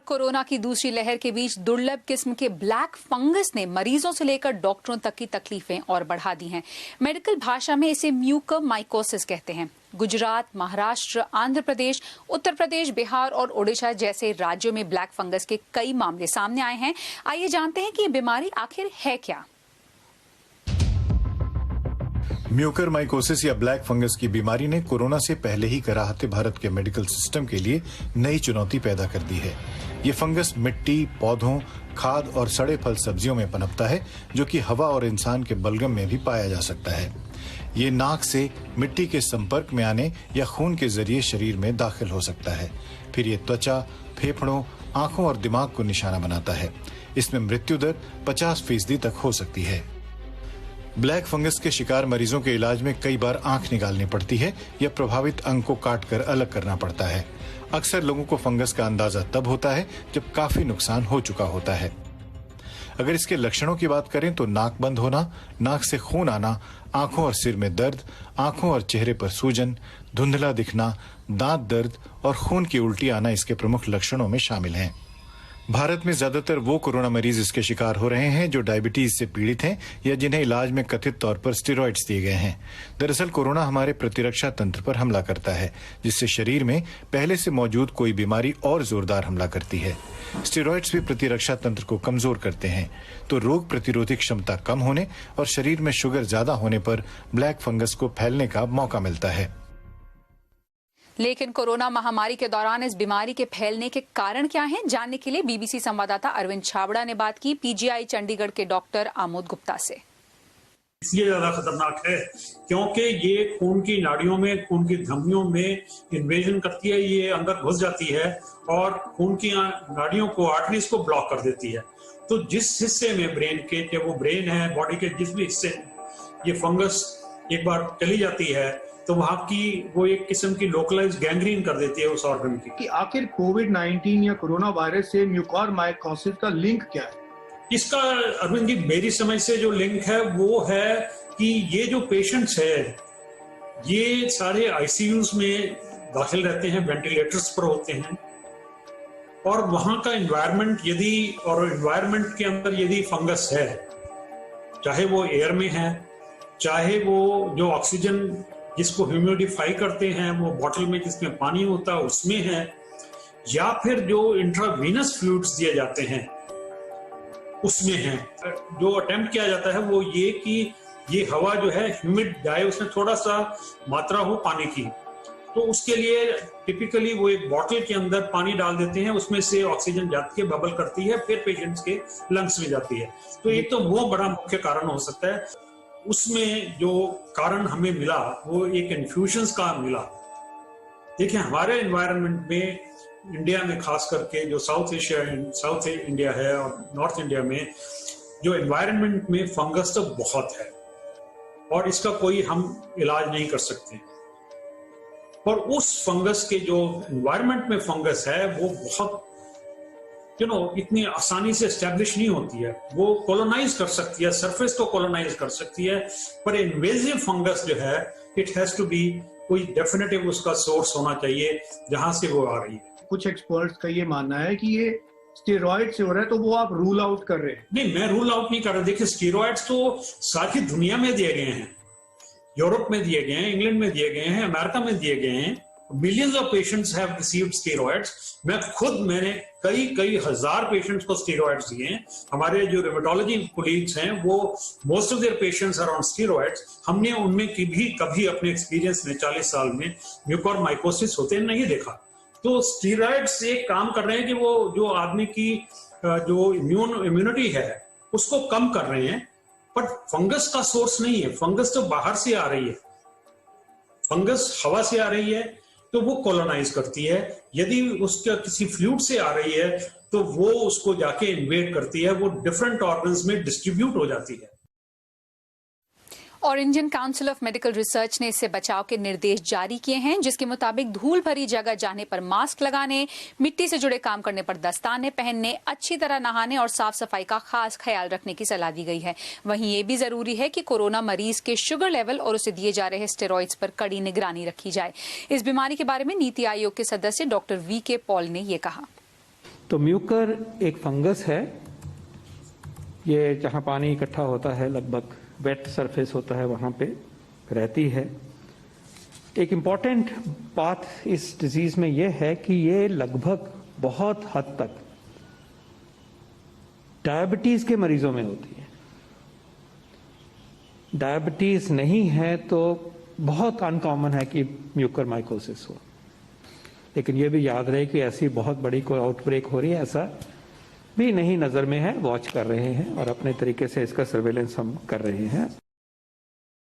Corona की दूसरी लहर के बीच दुर्लभ किस्म के ब्लैक फंगस ने मरीजों से लेकर डॉक्टरों तक की तकलीफें और बढ़ा दी हैं। मेडिकल भाषा में इसे म्यूकरमाइकोसिस कहते हैं। गुजरात, महाराष्ट्र, आंध्र प्रदेश, उत्तर प्रदेश, बिहार और ओडिशा जैसे राज्यों में ब्लैक फंगस के कई मामले सामने आए हैं। आइए जानते हैं कि ये बीमारी आखिर है क्या। म्यूकरमाइकोसिस या ब्लैक फंगस की बीमारी ने कोरोना से पहले ही कराहते भारत के मेडिकल सिस्टम के लिए नई चुनौती पैदा कर दी है। ये फंगस मिट्टी, पौधों, खाद और सड़े फल सब्जियों में पनपता है, जो कि हवा और इंसान के बलगम में भी पाया जा सकता है। ये नाक से मिट्टी के संपर्क में आने या खून के जरिए शरीर में दाखिल हो सकता है। फिर ये त्वचा, फेफड़ों, आंखों और दिमाग को निशाना बनाता है। इसमें मृत्यु दर 50% तक हो सकती है। ब्लैक फंगस के शिकार मरीजों के इलाज में कई बार आंख निकालनी पड़ती है या प्रभावित अंग को काटकर अलग करना पड़ता है। अक्सर लोगों को फंगस का अंदाजा तब होता है जब काफी नुकसान हो चुका होता है। अगर इसके लक्षणों की बात करें तो नाक बंद होना, नाक से खून आना, आंखों और सिर में दर्द, आंखों और चेहरे पर सूजन, धुंधला दिखना, दांत दर्द और खून की उल्टी आना इसके प्रमुख लक्षणों में शामिल हैं। भारत में ज्यादातर वो कोरोना मरीज इसके शिकार हो रहे हैं जो डायबिटीज से पीड़ित हैं या जिन्हें इलाज में कथित तौर पर स्टेरॉइड्स दिए गए हैं। दरअसल कोरोना हमारे प्रतिरक्षा तंत्र पर हमला करता है, जिससे शरीर में पहले से मौजूद कोई बीमारी और जोरदार हमला करती है। स्टेरॉइड्स भी प्रतिरक्षा तंत्र को कमजोर करते हैं, तो रोग प्रतिरोधी क्षमता कम होने और शरीर में शुगर ज्यादा होने पर ब्लैक फंगस को फैलने का मौका मिलता है। लेकिन कोरोना महामारी के दौरान इस बीमारी के फैलने के कारण क्या हैं, जानने के लिए बीबीसी संवाददाता अरविंद छाबड़ा ने बात की पीजीआई चंडीगढ़ के डॉक्टर आमोद गुप्ता से। इसलिए ज्यादा खतरनाक है क्योंकि ये खून की नाड़ियों में, खून की धमनियों में इन्वेजन करती है, ये अंदर घुस जाती है और खून की नाड़ियों को, आर्टरीज को ब्लॉक कर देती है। तो जिस हिस्से में ब्रेन के, चाहे वो ब्रेन है, बॉडी के जिस भी हिस्से में ये फंगस एक बार चली जाती है तो वहां की वो एक किस्म की लोकलाइज गैंग्रीन कर देती है उस ऑर्गन की। कि आखिर कोविड-19 या कोरोना वायरस से म्यूकरमाइकोसिस का लिंक क्या है? इसका अरविंद जी, मेरी समझ से जो लिंक है वो है कि ये जो पेशेंट्स है ये सारे आईसीयूज में दाखिल रहते हैं, वेंटिलेटर्स पर होते हैं और वहां का एनवायरनमेंट एनवायरनमेंट के अंदर यदि फंगस है, चाहे वो एयर में है, चाहे वो जो ऑक्सीजन जिसको ह्यूमिडिफाई करते हैं वो बॉटल में जिसमें पानी होता है उसमें है, या फिर जो इंट्रावीनस फ्लूइड्स दिए जाते हैं उसमें है। जो अटेम्प्ट किया जाता है वो ये कि ये हवा जो है ह्यूमिड जाए, उसमें थोड़ा सा मात्रा हो पानी की, तो उसके लिए टिपिकली वो एक बॉटल के अंदर पानी डाल देते हैं, उसमें से ऑक्सीजन जाती है, बबल करती है, फिर पेशेंट्स के लंग्स में जाती है। तो एक तो वो बड़ा मुख्य कारण हो सकता है। उसमें जो कारण हमें मिला वो एक इन्फ्यूजन्स का मिला। देखिए, हमारे एनवायरनमेंट में इंडिया में खास करके जो साउथ इंडिया है और नॉर्थ इंडिया में जो एनवायरनमेंट में फंगस तो बहुत है और इसका कोई हम इलाज नहीं कर सकते। और उस फंगस के जो एनवायरनमेंट में फंगस है वो बहुत इतनी आसानी से एस्टेब्लिश नहीं होती है। वो कॉलोनाइज कर सकती है, सरफेस को कॉलोनाइज कर सकती है, पर इन्वेजिव फंगस जो है इट हैज टू बी कोई डेफिनेटिव उसका सोर्स होना चाहिए जहां से वो आ रही है। कुछ एक्सपर्ट्स का ये मानना है कि ये स्टेरॉइड से हो रहा है, तो वो आप रूल आउट कर रहे हैं? नहीं, मैं रूल आउट नहीं कर रहा। देखिए, स्टेरॉइड्स तो सारी दुनिया में दिए गए हैं, यूरोप में दिए गए हैं, इंग्लैंड में दिए गए हैं, अमेरिका में दिए गए हैं। Millions of patients have received steroids. मैंने कई हजार पेशेंट्स को स्टेरॉइड्स दिए हैं। हमारे जो रिमेटोलॉजी कोलीग्स हैं वो most of their patients are on steroids. हमने उनमें कभी अपने एक्सपीरियंस में 40 साल में म्यूकरमाइकोसिस होते नहीं देखा। तो स्टेरॉइड्स एक काम कर रहे हैं कि वो जो आदमी की जो इम्यूनिटी है उसको कम कर रहे हैं, बट फंगस का सोर्स नहीं है। फंगस तो बाहर से आ रही है, फंगस हवा से आ रही है तो वो कॉलोनाइज करती है। यदि उसका किसी फ्लूइड से आ रही है तो वो उसको जाके इन्वेड करती है, वो डिफरेंट ऑर्गन्स में डिस्ट्रीब्यूट हो जाती है। और Indian council of medical research ने इससे बचाव के निर्देश जारी किए हैं, जिसके मुताबिक धूल भरी जगह जाने पर मास्क लगाने, मिट्टी से जुड़े काम करने पर दस्ताने पहनने, अच्छी तरह नहाने और साफ सफाई का खास ख्याल रखने की सलाह दी गई है। वहीं ये भी जरूरी है कि कोरोना मरीज के शुगर लेवल और उसे दिए जा रहे स्टेरॉइड्स पर कड़ी निगरानी रखी जाए। इस बीमारी के बारे में नीति आयोग के सदस्य डॉक्टर वी के पॉल ने ये कहा। तो म्यूकर एक फंगस है, ये जहाँ पानी इकट्ठा होता है लगभग वेट सरफेस होता है वहाँ पे रहती है। एक इम्पॉर्टेंट बात इस डिजीज में ये है कि ये लगभग बहुत हद तक डायबिटीज के मरीजों में होती है। डायबिटीज नहीं है तो बहुत अनकॉमन है कि म्यूकरमाइकोसिस हो, लेकिन ये भी याद रहे कि ऐसी बहुत बड़ी कोई आउटब्रेक हो रही है ऐसा भी नहीं नजर में है। वॉच कर रहे हैं और अपने तरीके से इसका सर्वेलेंस हम कर रहे हैं।